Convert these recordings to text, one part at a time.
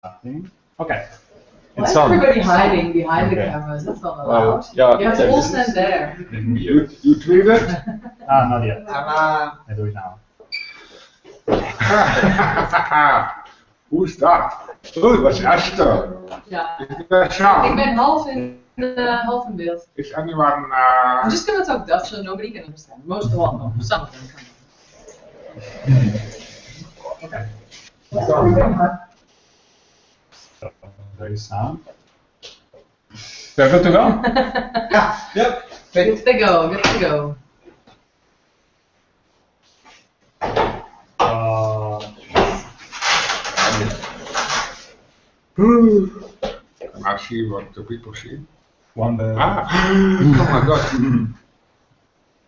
Nothing. Okay. Why It's is on. everybody hiding behind the Okay. cameras? That's not allowed. Yeah, You have to all stand there. You tweet it? Not yet. I do it now. Who's that? Oh, dat is Esther. Ja. Is that Sean? Ik ben half in beeld. Is anyone... I'm just gonna talk Dutch so nobody can understand. Most of all, no. Some of them can. Okay. Yeah. So, there is sound. We're good to go? Yep. Good to go, good to go. Can I see what the people see? One bed. Ah, oh my god.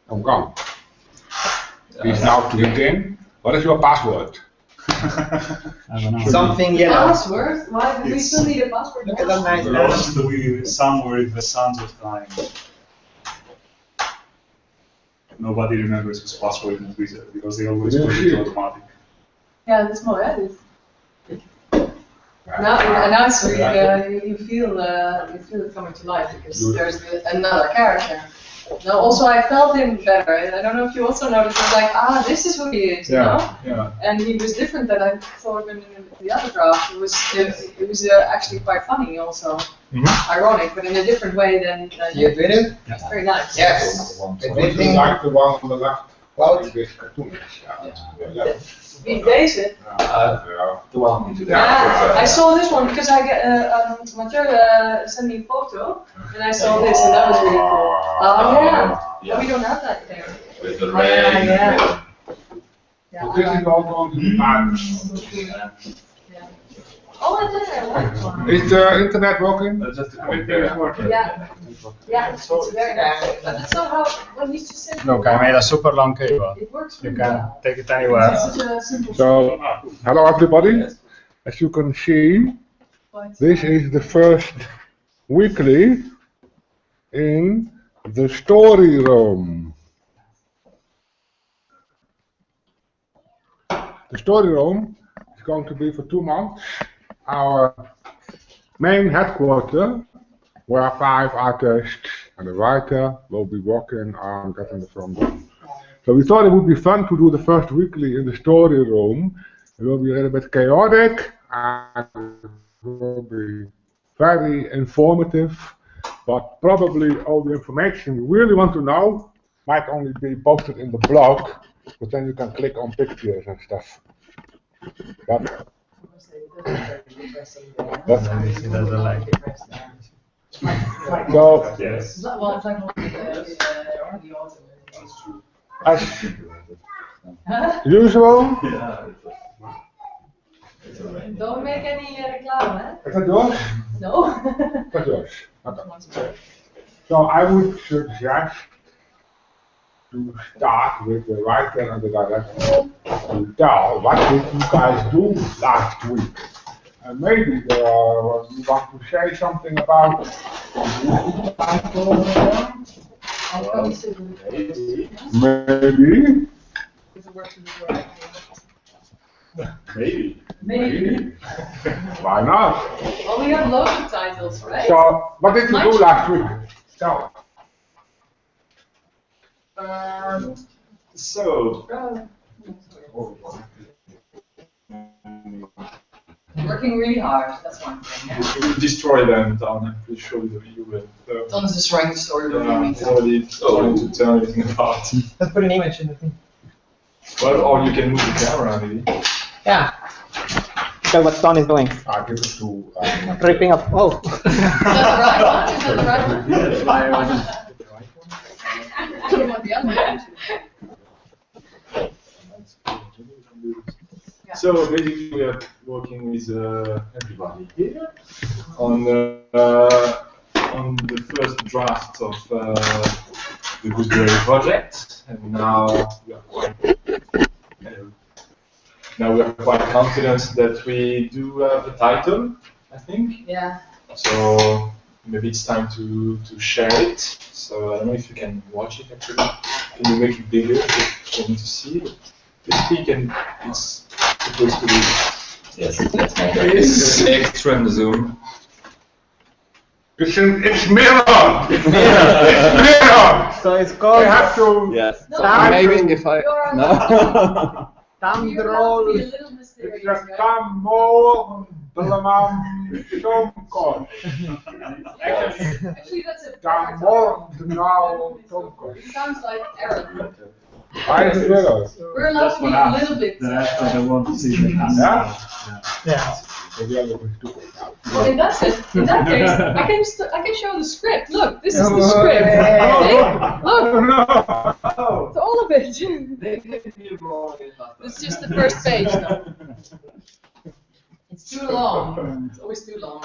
I'm gone. He's now tweeted in. What is your password? I don't know. Something yellow. Password? Why do we It's- still need a password? Look at that nice Lost somewhere in the sands of time. Nobody remembers his password in Twitter because they always put it automatic. Ja, dat is mooi, hè? Dit. Now it's really, you feel it coming to life because there's another character. Now also I felt him better. I don't know if you also noticed. I was like, this is who he is, you know? Yeah. And he was different than I thought him in the other draft. It was actually quite funny also, ironic, but in a different way than. You did it? It's very nice. Yes. It's like the one on the left. Cloud? This cartoonish. Yeah. Wie deze? The one today. Yeah, I saw this one because I get Mathieu sent me a photo, and I saw this, and that was really cool. Oh yeah, but we don't have that there. With the Oh, yeah, rain. yeah. But this is all going to be bad. Oh, I did. I like one. Is the internet working? Just a quick working. Yeah, yeah, it's very nice. But that's not how when you just said. Look, I made a super long cable. It works You really can well. take it anywhere. It's such a simple. So, hello everybody. As you can see, this is the first weekly in the story room. The story room is going to be for 2 months our main headquarters, where 5 artists and a writer will be working on getting the film done. So we thought it would be fun to do the first weekly in the story room. It will be a little bit chaotic and it will be very informative, but probably all the information you really want to know might only be posted in the blog, but then you can click on pictures and stuff. But so, Yes. Well, it's like the autumn. as usual, Don't make any reclame, hè? is that yours? No. That's yours. Okay. So I would suggest to start with the writer and the director to tell what did you guys do last week. And maybe you want to say something about I'll come sit with it. maybe. Does it work to the right? Maybe. Maybe. Why not? Well, we have loads of titles, right? So what did you do last week? Tell. So, Working really hard, that's one thing. Yeah. We will destroy them, Don. I'm pretty sure that you will. Don's destroying the story. It's already trying to turn everything apart. Let's put an image in the thing. Well, or you can move the camera, maybe. Yeah. Look at what Don is doing. I give it to. Ripping up. Oh. Is that the right one? Is that the right one? yes, I was. I don't want the other one. So basically, we are working with everybody here on the first draft of the Gooseberry project, and now we are quite confident that we do have a title, I think. Yeah. So maybe it's time to share it. So I don't know if you can watch it actually. Can you make it bigger for me to see it? Basically, it's supposed to be Yes, let's make an extreme zoom. It's mirror! It's mirror! So it's I called have to... Yes. No, maybe if I... you're No. allowed to Tandrol. be a little It's mysterious, a right? tamor, blamam, tomkot. Yes. Actually, that's a Tamor, now, tomkot. It sounds like Arab. I is mirror. We're allowed to be a little bit. I don't want to see the Yeah? Yeah. Maybe I will do it. Well, in that case, I can show the script. Look, this is the Oh, script. yeah. Okay? Look, No! it's all of it. It's just the first page, though. It's too long. It's always too long.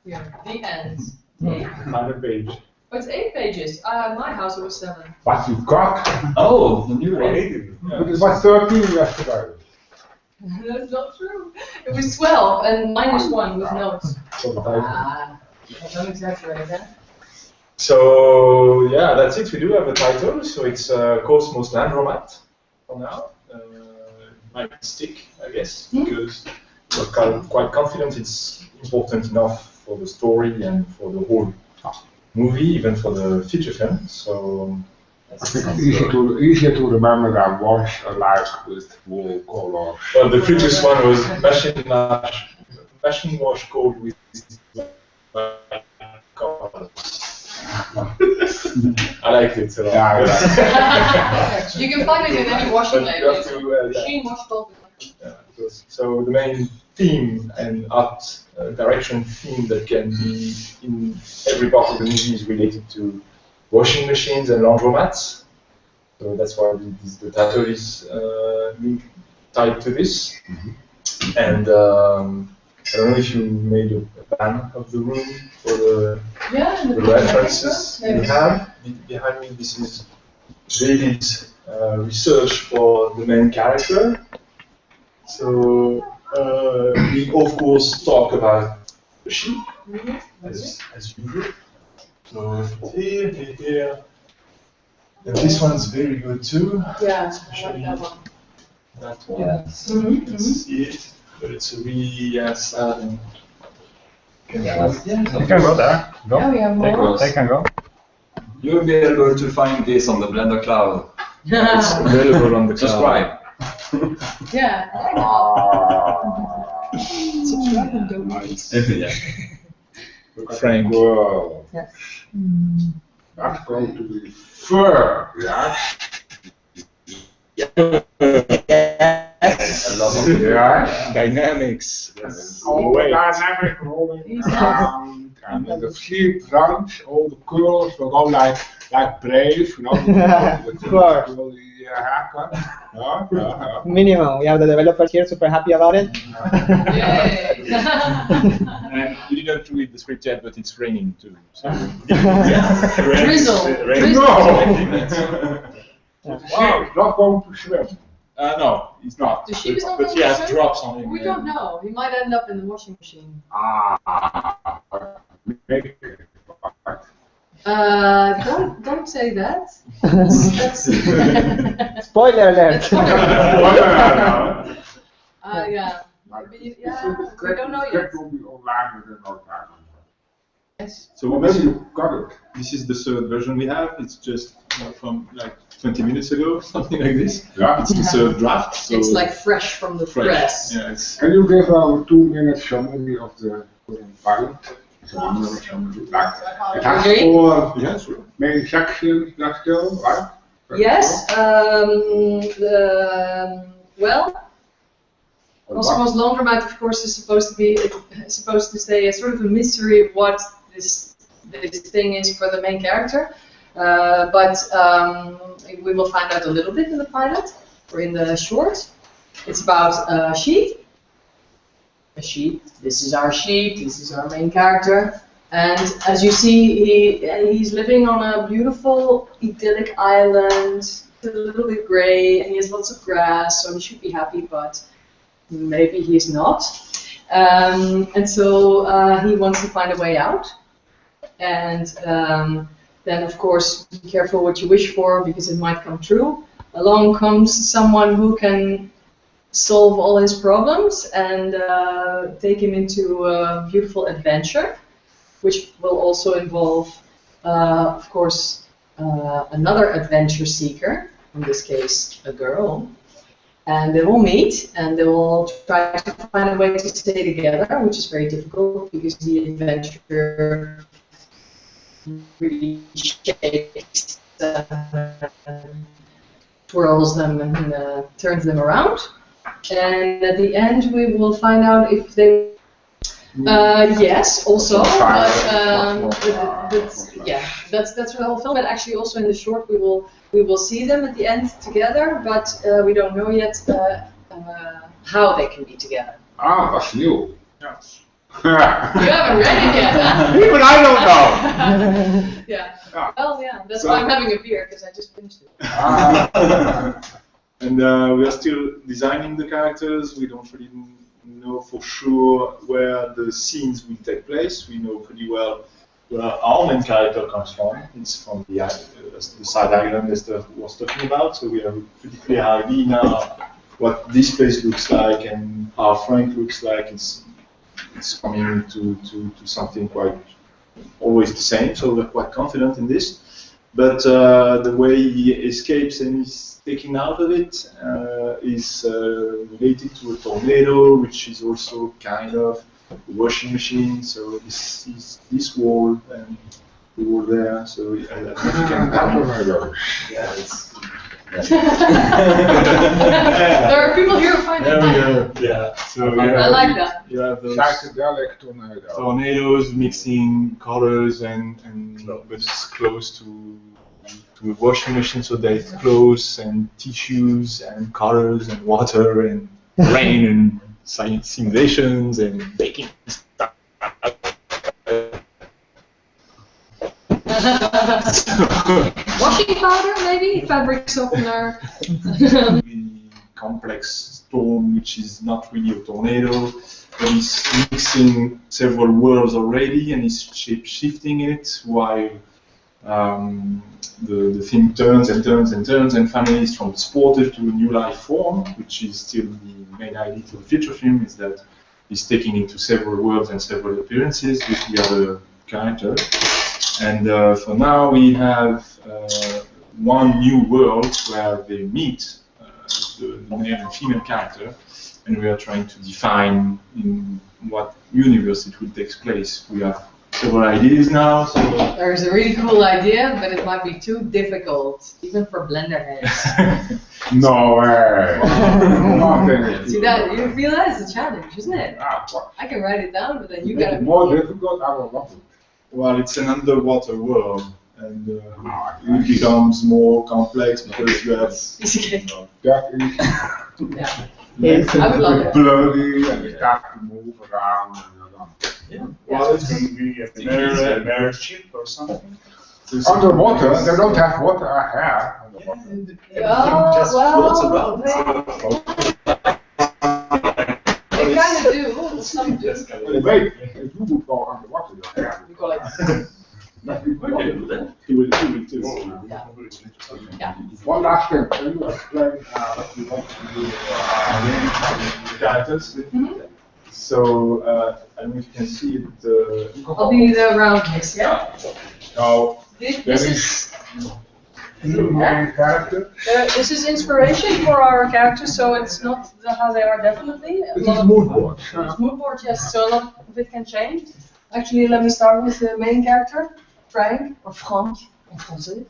Here, the end. Okay. Another page. But it's 8 pages. My house it was 7. What you got? Oh, the new one. It was 13 yesterday. That's not true. It was 12 and -1 with notes. Don't exaggerate, huh? So yeah, that's it. We do have a title, so it's Cosmos Landromat for now. Might stick, I guess, because we're quite confident it's important enough for the story and for the whole movie, even for the feature film. So I think it's easier to remember than wash alike with wool color. well, the previous one was machine wash code with colors. I liked it a lot. Yeah, You can find it in any washing But you have label. to, Machine wash both. so the main theme and art direction theme that can be in every part of the movie is related to washing machines and laundromats. So that's why the title is tied to this. And I don't know if you made a plan of the room for the references you have. Behind me, this is David's research for the main character. So we of course talk about the sheep as usual. So here, and this one's very good too. Yeah, Especially I like that one. that one. Yes. You can see it, but it's a really sad and. You can go there. Yeah, we have more. They can go. You'll be able to find this on the Blender cloud. It's available on the Subscribe. Yeah. Subscribe and donate. Yeah. Frank. Whoa. Yes. That's going to be fur, yeah? A lot of Yeah. Dynamics. All the dynamic rolling around, and when the sleep runs, all the curls will go like brave, you know, with the Sure. curly haircut. Minimum. We have the developers here super happy about it. Yay. And you didn't read the script yet, but it's raining too. So. Drizzle. No! Wow, it's not going to swim. No, he's not. The sheep is not but going he to has swim? drops on him. We don't know. He might end up in the washing machine. Maybe. Don't say that. That's Spoiler alert. yeah. Maybe, yeah. We don't know yet. Script will be online within no time. Yes. So Well, maybe you got it. this is the third version we have. It's just from like 20 minutes ago, something like this. Yeah. It's the third draft. So It's like fresh from the fresh. press. Yeah, it's Can you give a 2-minute summary of the pilot? So 1-minute summary. Like, it has Okay. 4 yeah, sure. main sections, that's still, right? Yes. Well, Cosmos Laundromat, of course, is supposed to stay a sort of a mystery of what this thing is for the main character. But we will find out a little bit in the pilot or in the short. It's about a sheep. A sheep. This is our sheep. This is our main character. And as you see, he's living on a beautiful, idyllic island. It's a little bit gray, and he has lots of grass, so he should be happy, but maybe he's not. And so he wants to find a way out. And then, of course, be careful what you wish for, because it might come true. Along comes someone who can solve all his problems and take him into a beautiful adventure, which will also involve, of course, another adventure seeker, in this case, a girl. And they will meet, and they will try to find a way to stay together, which is very difficult because the adventure really shakes, twirls them, and turns them around. And at the end, we will find out if they. Yes, also, but yeah, that's the whole film. But actually, also in the short, we will see them at the end together, but we don't know yet how they can be together. Ah, that's new. Yes. You haven't read it yet, huh? Even I don't know. Yeah. Yeah. Well, yeah, that's why I'm having a beer, because I just finished it. And we are still designing the characters. We don't really know for sure where the scenes will take place. We know pretty well where our main character comes from. It's from the side island Esther was talking about. So we have a pretty clear idea now what this place looks like and how Frank looks like. It's coming to something quite always the same. So we're quite confident in this. But the way he escapes and is taken out of it is related to a tornado, which is also kind of a washing machine. So this is this wall and the wall there. So I don't know if you can. Yeah, it's. There are people here who find it funny. Yeah. So I like that. You have those Psychedelic tornado. tornadoes mixing colors and but it's close to a washing machine, so there's clothes and tissues and colors and water and rain and simulations and baking stuff. Washing powder, maybe? Fabric softener. Really complex storm, which is not really a tornado, but it's mixing several worlds already and is shape-shifting it while the thing turns and turns and turns and finally is transported to a new life form, which is still the main idea of the feature film, is that he's taking into several worlds and several appearances with the other character. And for now we have one new world where they meet the male and female character, and we are trying to define in what universe it will take place. We have several ideas now. So There's a really cool idea, but it might be too difficult, even for Blender heads. No way. See that? You feel that? It's a challenge, isn't it? Ah, I can write it down, but then you Make gotta. it more difficult, I will love it. well, it's an underwater world, and it becomes more complex because you have Okay. That is Yeah. Yes. I would love it. blurry and it has to move around. Well, it's going to be a mirror chip or something. Underwater, they don't have water here. Underwater. Oh, just floats around. They kind of do. Some do. Wait, if you would go underwater, yeah. We call it. he will too. Yeah. One last thing, can you explain what you want to do? Characters. So I don't know if you can see it. I'll be the roundness, yeah? So, This there is. is the main character. This is inspiration for our characters, so it's not how they are definitely. This is mood board. It's mood board, yes, so a lot of it can change. Actually, let me start with the main character, Frank, or Frank, en français.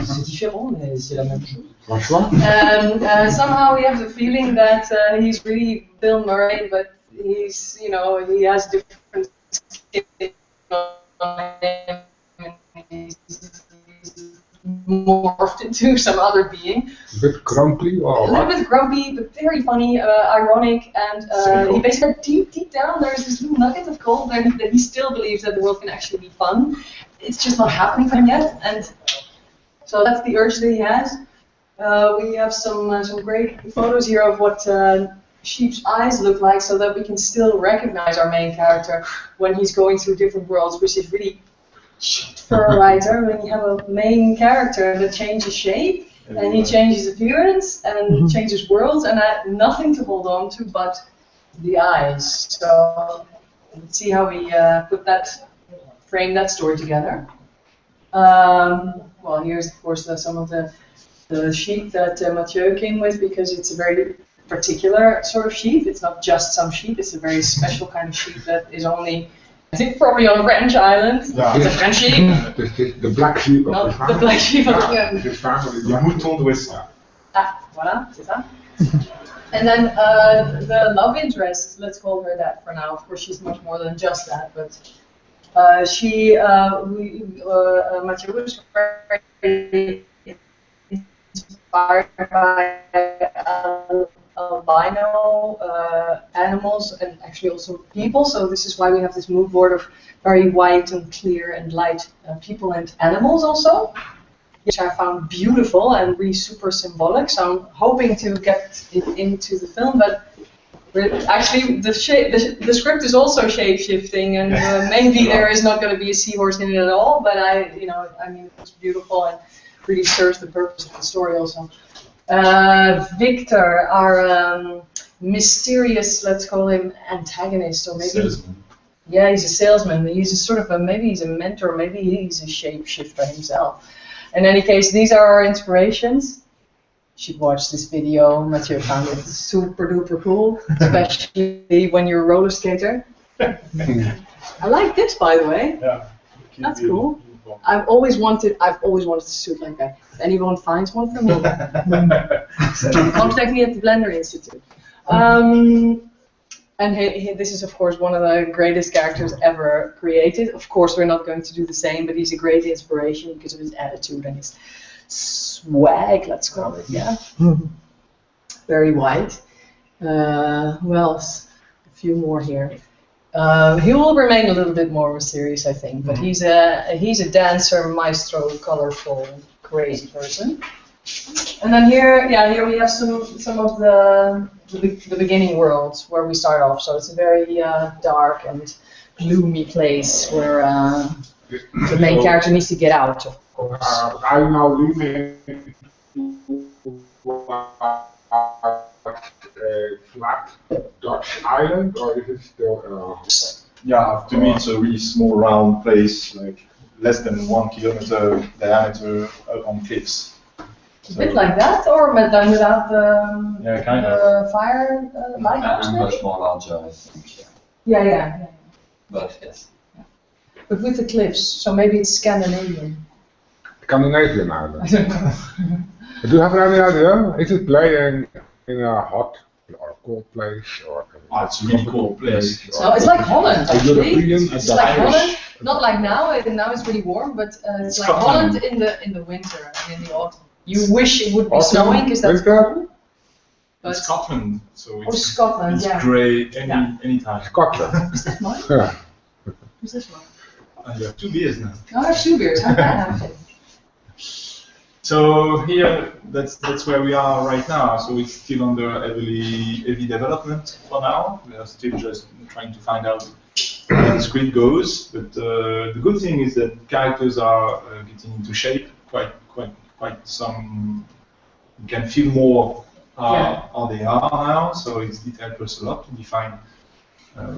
C'est différent, mais c'est la même chose. Franchement? Somehow we have the feeling that he's really Bill Murray, but he's, you know, he has different skin on him, and he's morphed into some other being. A bit grumpy or A little what? bit grumpy, but very funny, ironic, and he basically, deep down, there's this little nugget of gold that he still believes that the world can actually be fun. It's just not happening for him yet, and so that's the urge that he has. We have some great photos here of what sheep's eyes look like, so that we can still recognize our main character when he's going through different worlds, which is really shit for a writer when you have a main character that changes shape. And he changes appearance and changes worlds, and I had nothing to hold on to but the eyes. So let's see how we frame that story together. Well, here's of course some of the sheep that Mathieu came with, because it's a very particular sort of sheep. It's not just some sheep, it's a very special kind of sheep that is only, I think, probably on a French island. Yeah. It's a French sheep. The black sheep of Not the family. the black sheep of the Yeah, the family. Le mouton d'Ouest. Ah, voilà, c'est ça. And then the love interest, let's call her that for now. Of course, she's much more than just that, but Mathieu was very inspired by albino animals and actually also people. So this is why we have this mood board of very white and clear and light people and animals also, which I found beautiful and really super symbolic. So I'm hoping to get it into the film, but actually the script is also shape-shifting, and maybe there is not going to be a seahorse in it at all. But I mean, it's beautiful and really serves the purpose of the story also. Victor, our mysterious, let's call him antagonist, or maybe Salesman. Yeah, he's a salesman. He's a sort of maybe he's a mentor, maybe he's a shapeshifter himself. In any case, these are our inspirations. You should watch this video. Mathieu found it super duper cool, especially when you're a roller skater. I like this, by the way. Yeah. That's cool. I've always wanted a suit like that. If anyone finds one for me, contact me at the Blender Institute. And this is, of course, one of the greatest characters ever created. Of course, we're not going to do the same, but he's a great inspiration because of his attitude and his swag, let's call it, yeah. Very white. Who else? A few more here. He will remain a little bit more mysterious, I think, but he's a dancer, maestro, colorful, crazy person. And then here we have some of the beginning worlds where we start off. So it's a very dark and gloomy place where the main character needs to get out, of course. I now remain a flat Dutch island, or is it still? Yeah, to me it's a really small round place, like less than 1 kilometer diameter on cliffs. A bit like that, or then without the Yeah, kind of. fire lighthouse, And maybe? much more larger, I think. Yeah. But yes. But with the cliffs, so maybe it's Scandinavian. Scandinavian I island. don't know. Do you have any idea? Is it playing in a hot or cold place, or It's a really cool place. No, it's like Holland, A actually. European It's and like Irish. Holland, not like now. Now it's really warm, but it's like Scotland. Holland in the winter and in the autumn. You wish it would be Autumn, snowing because that's winter? cool. But It's Scotland, so it's, Scotland, it's yeah. grey Yeah. anytime. Scotland? Is this mine? Yeah. Is this mine? You have 2 beers now. No, I have 2 beers. I have it. So here, that's where we are right now. So it's still under heavy development for now. We are still just trying to find out where the script goes. But the good thing is that characters are getting into shape quite some. You can feel more how they are now. So it helps us a lot to define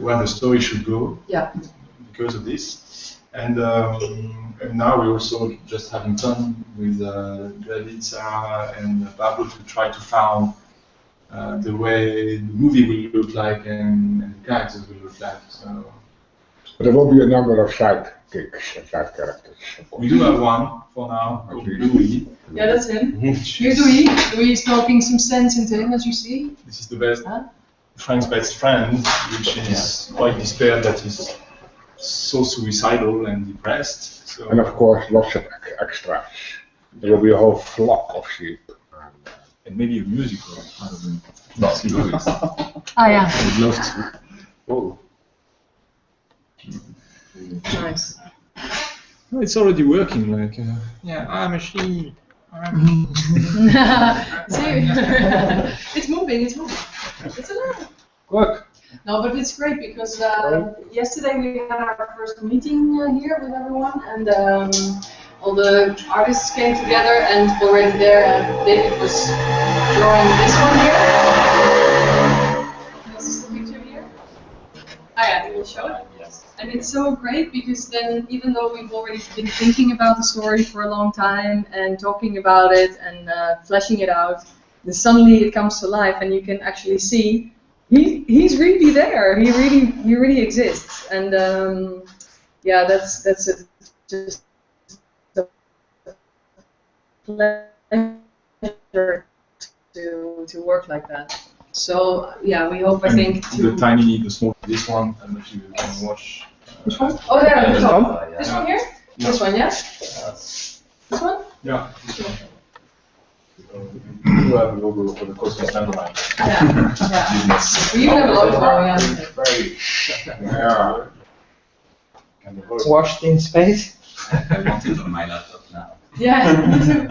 where the story should go. Yeah. Because of this. And now we're also just having fun with David, Sarah, and Pablo to try to find the way the movie will look like and the characters will look like. So But there will be a number of side kicks and side characters. Of course. we do have one for now, called Louis. Yeah, that's him. Here's Louis. Louis is talking some sense into him, as you see. This is the best Huh? Frank's best friend, which is quite despaired that he's so suicidal and depressed. So And of course, lots of extras. There will be a whole flock of sheep. and maybe a musical. I don't know. Not Louis. Ah, yeah. I'd love to. Oh. Nice. No, it's already working. Like, yeah, I'm a sheep. See? It's moving. It's alive. Good. No, but it's great because yesterday we had our first meeting here with everyone, and all the artists came together, and already there, David was drawing this one here. This is the picture here. Ah, yeah, he will show it. Yes. And it's so great because then, even though we've already been thinking about the story for a long time and talking about it and fleshing it out, then suddenly it comes to life, and you can actually see he's really there. He really exists. And yeah, that's it. Just a pleasure to work like that. So yeah, we hope, I think, to the small, this one, and if you can watch. Which one? Oh, there, at the top. Yeah. This one here? Yeah. This one, yeah? Yes. This one? Yeah. You have a logo for the Cosmos Landline. Yeah. Yeah. We even have a logo going on. Very. Yeah. Washed in space. I want it on my laptop now. Yeah, me too.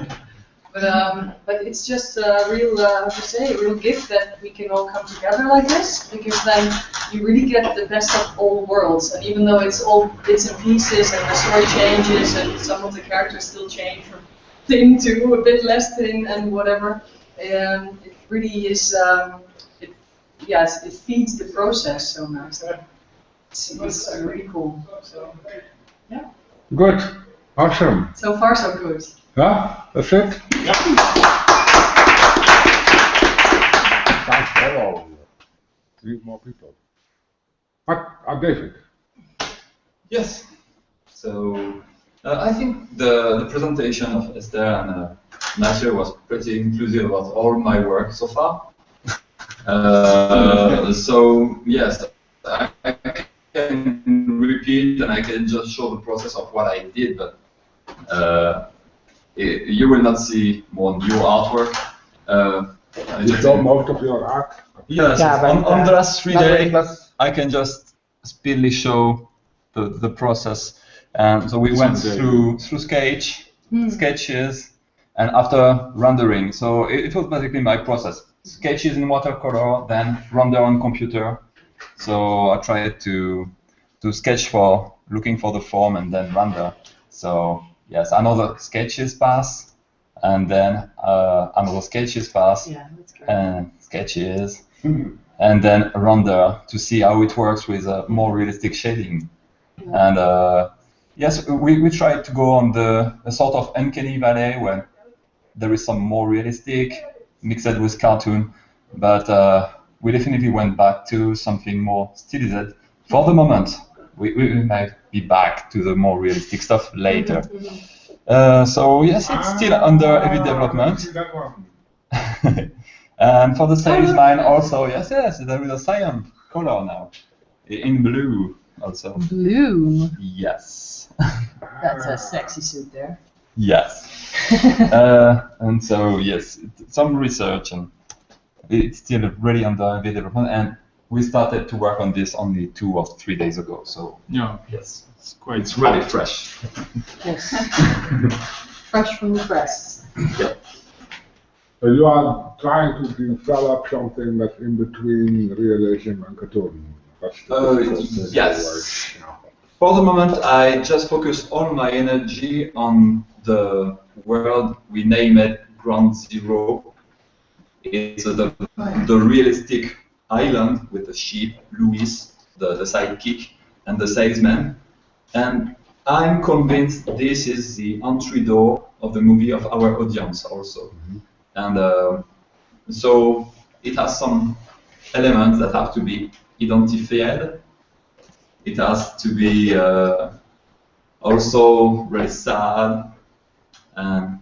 But it's just a real, how to say, a real gift that we can all come together like this, because then you really get the best of all worlds. And even though it's all bits and pieces, and the story changes, and some of the characters still change from thin to a bit less thin and whatever, it really is. It feeds the process so nice. It's really cool. So yeah. Good. Awesome. So far, so good. Yeah, that's it? Thanks for all. Three more people. David. Yes. So I think the presentation of Esther and Mathieu was pretty inclusive about all my work so far. So yes, I can repeat and I can just show the process of what I did, but you will not see more new artwork. You saw most of your art. Yes, Yeah, but, on the last 3 not really days, close. I can just speedily show the process. And so we went through sketches, and after rendering. So it was basically my process. Sketches in watercolor, then render on computer. So I tried to sketch for looking for the form and then render. So yes, another sketches pass, and then another sketches pass, Yeah, that's good. and sketches, and then render to see how it works with more realistic shading. Yeah. And yes, we tried to go on a sort of uncanny valley where there is some more realistic mixed with cartoon, but we definitely went back to something more stylized. For the moment, we might be back to the more realistic stuff later. So yes, it's still under heavy development. That one. And for the sales line also, yes, there is a cyan color now, in blue also. Blue. Yes. That's a sexy suit there. Yes. And so yes, some research, and it's still really under heavy development. And we started to work on this only 2 or 3 days ago. So Yeah. yes, Quite it's really fresh. Yes. Fresh from the press. So you are trying to develop something that's in between realism and cartoon. That's the Yes. For the moment, I just focus all my energy on the world we name it Ground Zero. It's the realistic island with the sheep, Louis, the sidekick, and the salesman. And I'm convinced this is the entry door of the movie of our audience also. And so it has some elements that have to be identified. It has to be also really sad, and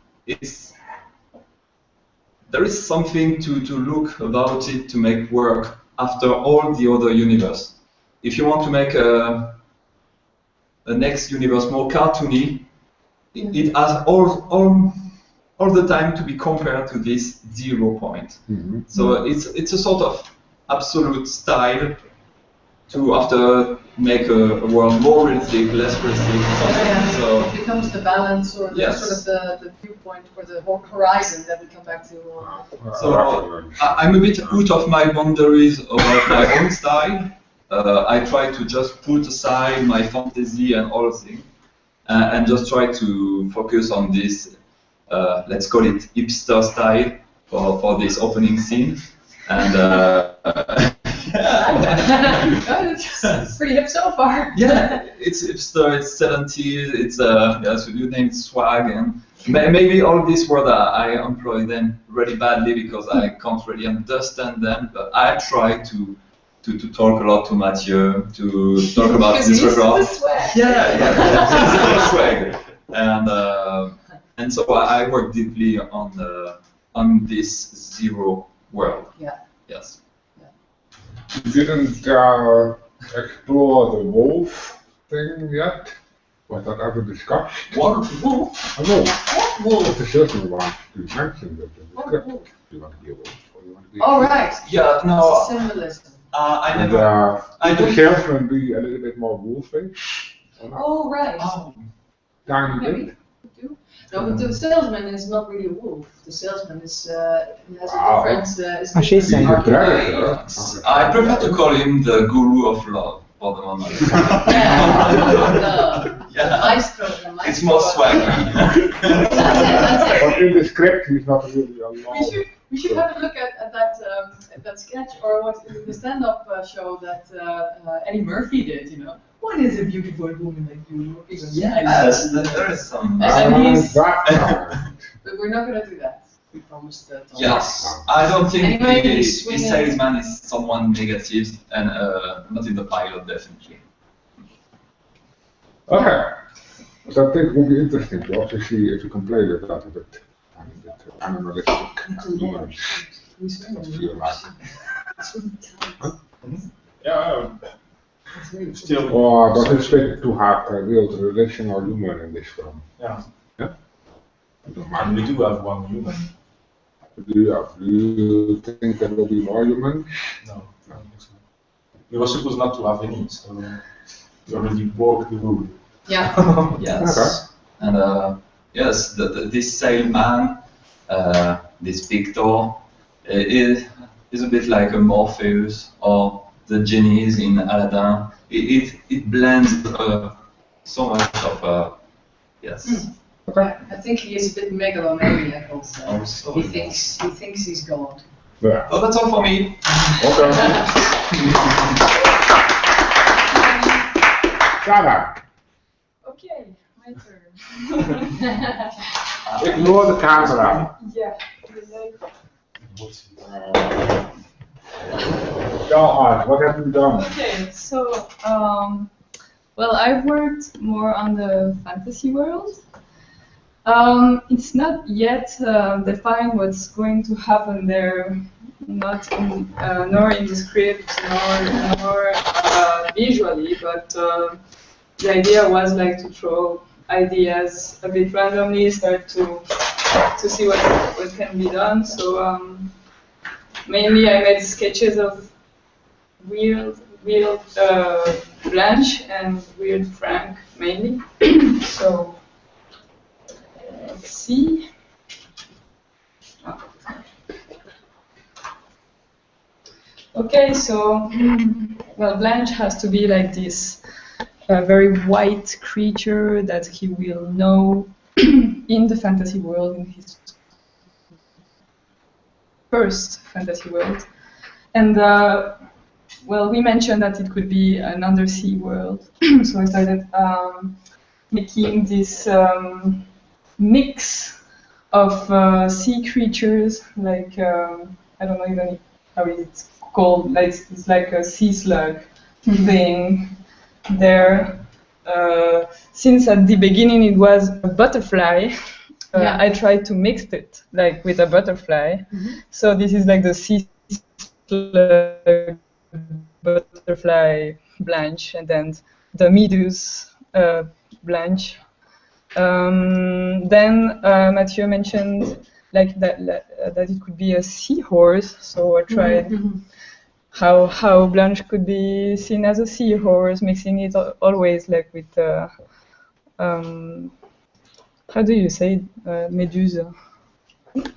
there is something to look about it to make work after all the other universe. If you want to make a next universe more cartoony, it has all the time to be compared to this 0 point. So it's a sort of absolute style to after make a world more realistic, less realistic. So It becomes the balance or Yes. sort of the viewpoint or the horizon that we come back to. So I'm a bit out of my boundaries about my own style. I try to just put aside my fantasy and all things, and just try to focus on this, let's call it hipster style for this opening scene. And It's pretty hip so far. yeah, it's hipster, it's 70s, it's yes, you name it, swag, and maybe all these words I employ them really badly because I can't really understand them, but I try to talk a lot to Mathieu, to talk about Because this he's record. the swag. Yeah, swag. And so I work deeply on this zero world. Yeah. Yes. You didn't explore the wolf thing yet? Was that ever discussed? What? A wolf. What wolf? It's a certain one. You mentioned it in the What script. wolf? You want to be a wolf or you want to be Oh, right. Yeah, no, Symbolism. I And, never. I could the don't. salesman be a little bit more wolfish? Or not? Oh, right. Oh, Tiny Maybe. bit? Do. No, but the salesman is not really a wolf. The salesman is has a Wow. different. Is Oh, she's saying- He's a predator. yes. I prefer to call him the guru of love for the moment. Yeah. Maestro. It's more swaggy. That's it. But in the script, he's not really a long. We should have a look at that sketch or what the stand-up show that Eddie Murphy did. You know, what is a beautiful woman like you? He goes, yeah, Yes, there is some. And he's- That kind. but we're not gonna do that. We promised that. Yes, I don't think Anyway, the he's swinging. salesman is someone negative, and not in the pilot, definitely. Okay. So I think it will be interesting to also see if you can play with that a bit. I mean, that animalistic humans that feel like. Yeah. Still. Or does it fit to have a real traditional human in this film? Yeah. Yeah? You don't And mind. we do have one human. Do you think there will be more humans? No, I don't think so. We were supposed not to have any, so we already broke the rule. Yeah. Yes. Okay. And yes, this salesman, this Victor, is a bit like a Morpheus or the genies in Aladdin. It blends so much of yes. Okay. I think he is a bit megalomaniac also. Also, He thinks he's God. Yeah. Oh, that's all for me. Okay. Sarah, Okay, my turn. ignore the camera. Yeah. Tell us, what have you done? Okay, so, well, I've worked more on the fantasy world. It's not yet defined what's going to happen there, not in, nor in the script, nor visually, but the idea was like to throw ideas a bit randomly, start to see what can be done. So mainly I made sketches of weird Blanche and weird Frank mainly. So let's see. Okay, so well, Blanche has to be like this very white creature that he will know in the fantasy world, in his first fantasy world. And well, we mentioned that it could be an undersea world, so I started making this mix of sea creatures, like I don't know even how is it called. Like it's like a sea slug thing there. Since at the beginning it was a butterfly, Yeah. I tried to mix it like with a butterfly. So this is like the sea slug butterfly Blanche, and then the Meduse Blanche. Then Mathieu mentioned like that it could be a seahorse. So I tried how Blanche could be seen as a seahorse, mixing it always like with how do you say Medusa?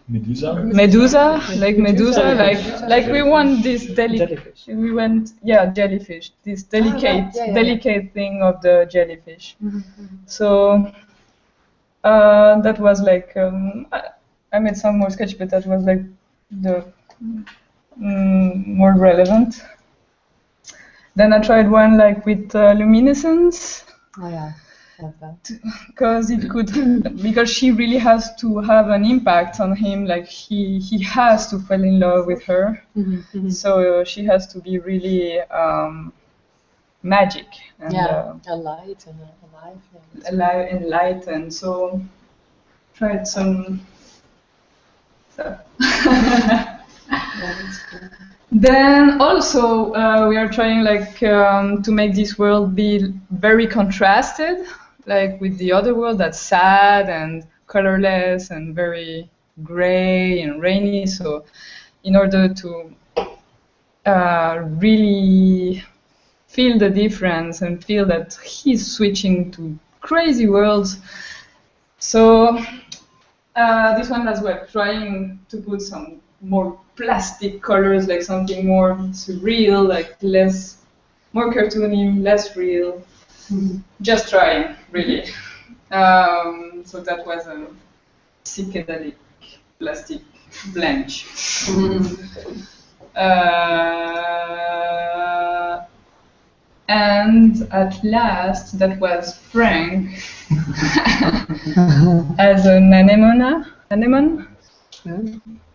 Medusa? Medusa, like we want this Jellyfish. we want, yeah, jellyfish, this delicate, yeah, yeah. delicate thing of the jellyfish. Mm-hmm. So that was like, I made some more sketch, but that was like the more relevant. Then I tried one like with luminescence. Oh yeah, love that. Because it could, because she really has to have an impact on him. Like he has to fall in love with her. Mm-hmm. So she has to be really magic and Yeah, a light and alive. Yeah. alive and light. And so tried some stuff. Yeah, that's cool. Then also we are trying like to make this world be very contrasted, like with the other world that's sad and colorless and very gray and rainy. So in order to really feel the difference and feel that he's switching to crazy worlds. So this one as well, trying to put some more plastic colors, like something more surreal, like more cartoony, less real. Just trying, really. So that was a psychedelic plastic blanche. And at last, that was Frank as an anemone.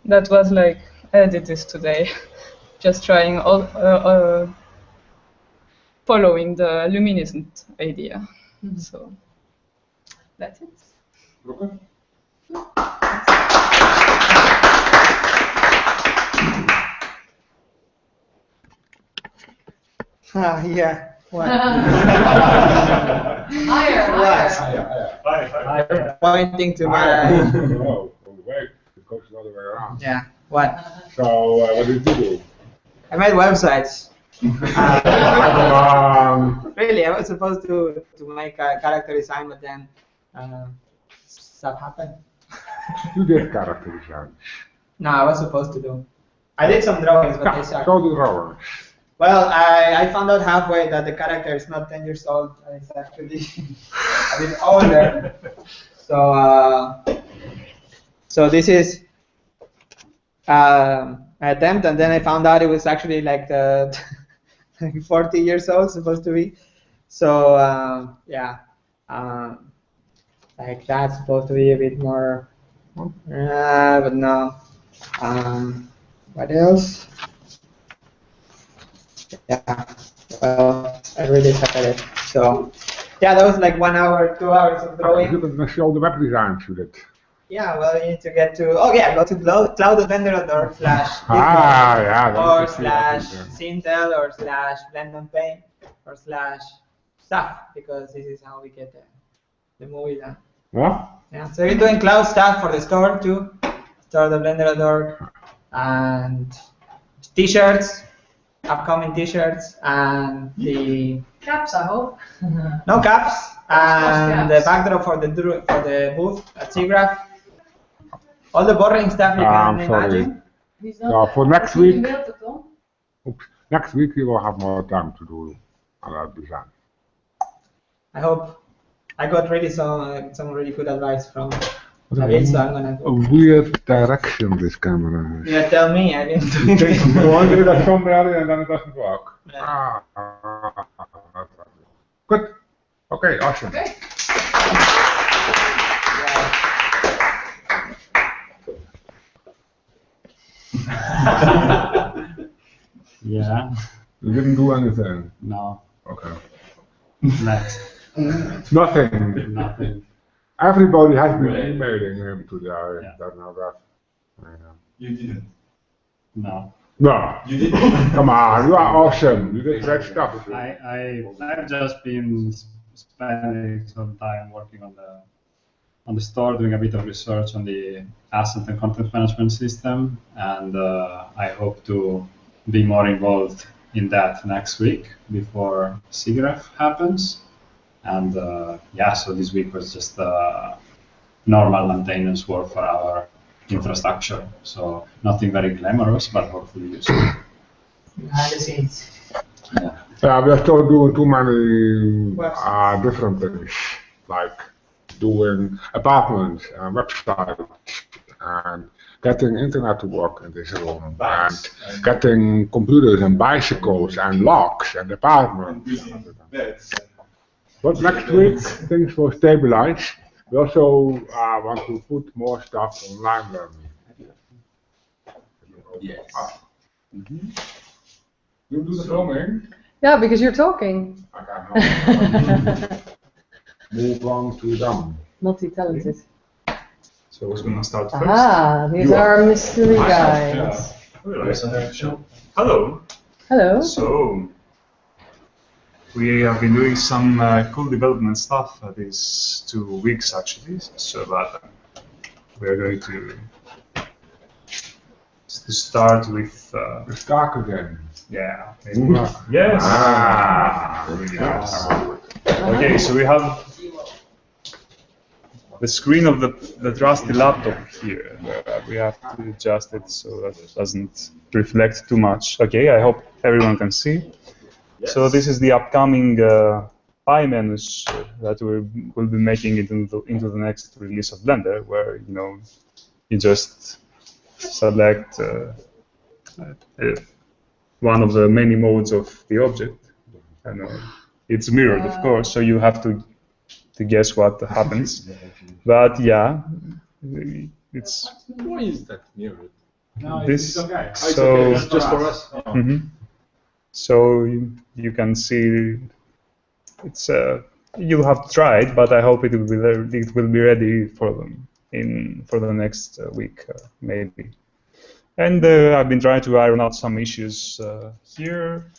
That was like, I did this today, just trying following the luminescent idea. So that's it. Okay. Yeah. What? Higher. Pointing to my. No, on the way. It goes the other way around. Yeah. What? So, what did you do? I made websites. Really, I was supposed to make a character design, but then stuff happened. You did character design. No, I was supposed to do. I did some drawings, but they sucked. Show the drawings. Well, I found out halfway that the character is not 10 years old, and it's actually a bit older. So this is an attempt, and then I found out it was actually like 40 years old, supposed to be. So yeah, like that's supposed to be a bit more, but no. What else? Yeah, well, I really suck at it. So, yeah, that was like 1 hour, 2 hours of drawing. You can show the web designs you did. Yeah, well, you need to get to, go to cloud.vendor.org / or / Sintel or / Blend and Paint or / stuff, because this is how we get the movie done. What? Yeah, so you're doing cloud stuff for the store too, store.blender.org, and t-shirts, upcoming t-shirts, and the Caps, I hope. no caps, and the caps. backdrop for the booth at SIGGRAPH. All the boring stuff you can imagine. For next week, next week we will have more time to do another design. I hope. I got really some really good advice from David, so I'm gonna. A weird direction this camera has. Yeah, tell me. I didn't do it. You want to do that somewhere and then it doesn't work. Yeah. Good. Okay, awesome. Okay. Yeah. You didn't do anything. No. Okay. Next. Nothing. Nothing. Everybody has been emailing him today. Yeah. That now that. You didn't. No. No. You didn't. Come on, you are awesome. You did great stuff. I've just been spending some time working on the store, doing a bit of research on the asset and content management system, and I hope to be more involved in that next week before SIGGRAPH happens. And yeah, so this week was just normal maintenance work for our infrastructure. So nothing very glamorous, but hopefully useful. Behind the scenes. Yeah, we are still doing too many different things, like doing apartments and websites and getting internet to work in this room and getting computers and bicycles and locks and apartments. But next week things will stabilize. We also want to put more stuff online learning. Yes. You do the filming? Yeah, because you're talking. I can't move on to them. Multi-talented. So who's going to start first? Ah, these are mystery guys. Hello. Hello. So, we have been doing some cool development stuff these 2 weeks actually. So we are going to start with. Start again. Yeah. Yes. Okay, so we have the screen of the trusty laptop here. We have to adjust it so that it doesn't reflect too much. Okay, I hope everyone can see. Yes. So this is the upcoming pie menus that we'll be making into the next release of Blender, where you just select one of the many modes of the object. And it's mirrored, of course, so you have to guess what happens. But yeah, it's. Why is that mirrored? No, this. Okay. So it's just for us. So you can see it's. You'll have to try it, but I hope it will be ready for them for the next week, maybe. And I've been trying to iron out some issues here,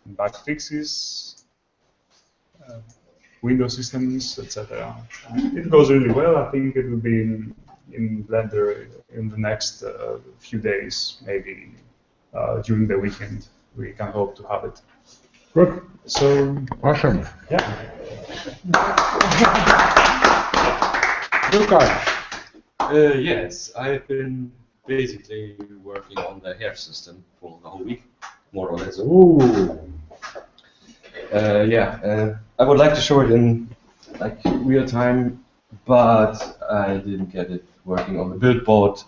bug fixes, Windows systems, etc. It goes really well. I think it will be in Blender in the next few days, maybe during the weekend. We can hope to have it. Good. So awesome. Yeah. You guys. Yes, I've been basically working on the hair system for the whole week, more or less. Ooh. I would like to show it in like real time, but I didn't get it working on the build board.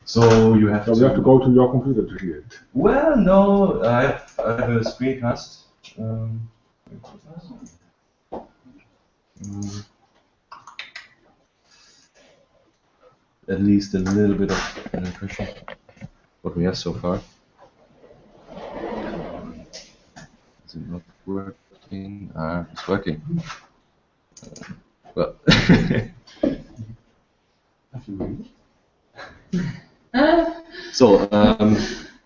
So you have to go to your computer to see it. Well, no, I have a screencast. At least a little bit of an impression what we have so far. Is it not working? It's working. Well. So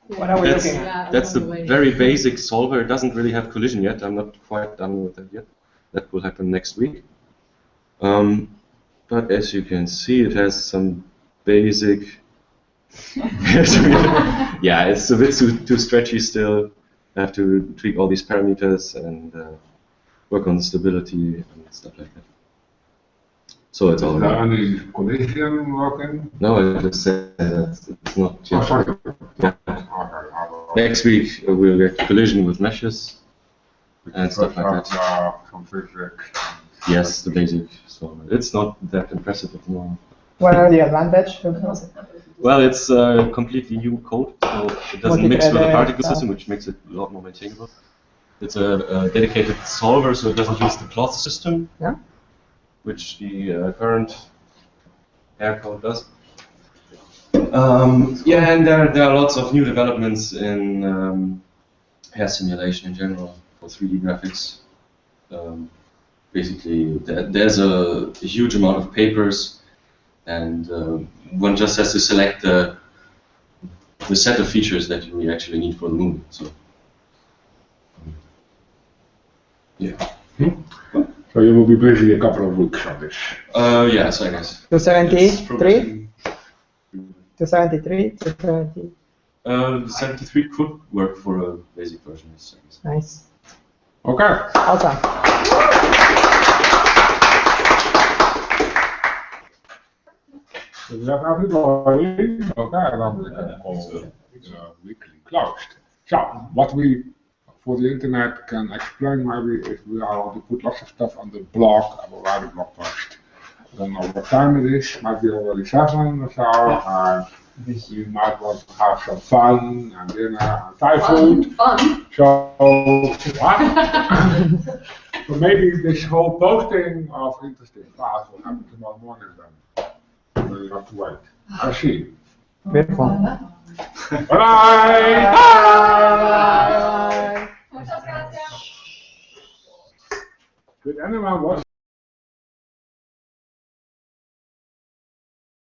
what are we looking at? That's the very basic solver. It doesn't really have collision yet. I'm not quite done with that yet. That will happen next week. But as you can see, it has some basic. Yeah, it's a bit too stretchy still. I have to tweak all these parameters and work on stability and stuff like that. So it's all right. Any collision working? No, I just said that it's not yet. Oh, sorry. Yeah. Next week we'll get collision with meshes and stuff like that. Some physics. Yes, the basic. So it's not that impressive at the moment. What are the advantages? Well, it's completely new code, so it doesn't mix with the particle system, which makes it a lot more maintainable. It's a dedicated solver, so it doesn't use the cloth system, which the current hair code does. Yeah, and there are lots of new developments in hair simulation in general for 3D graphics. Basically, there's a huge amount of papers, and one just has to select the set of features that we actually need for the movie. So, yeah. So you will be busy a couple of weeks on this. Yes, I guess. 273? 273? 270? 73 could work for a basic version. Nice. Okay. Awesome. So we have everybody. Okay, then we can call weekly closed. So what we for the internet can explain maybe if we are to put lots of stuff on the blog, I will write a blog post. I don't know what time it is, might be already 7 or so, and we might want to have some fun and dinner and Thai food. Fun? So, what? So maybe this whole posting of interesting files will happen tomorrow morning then. Then you have to wait. I see. Beautiful. Bye! Bye! Bye! Did anyone watch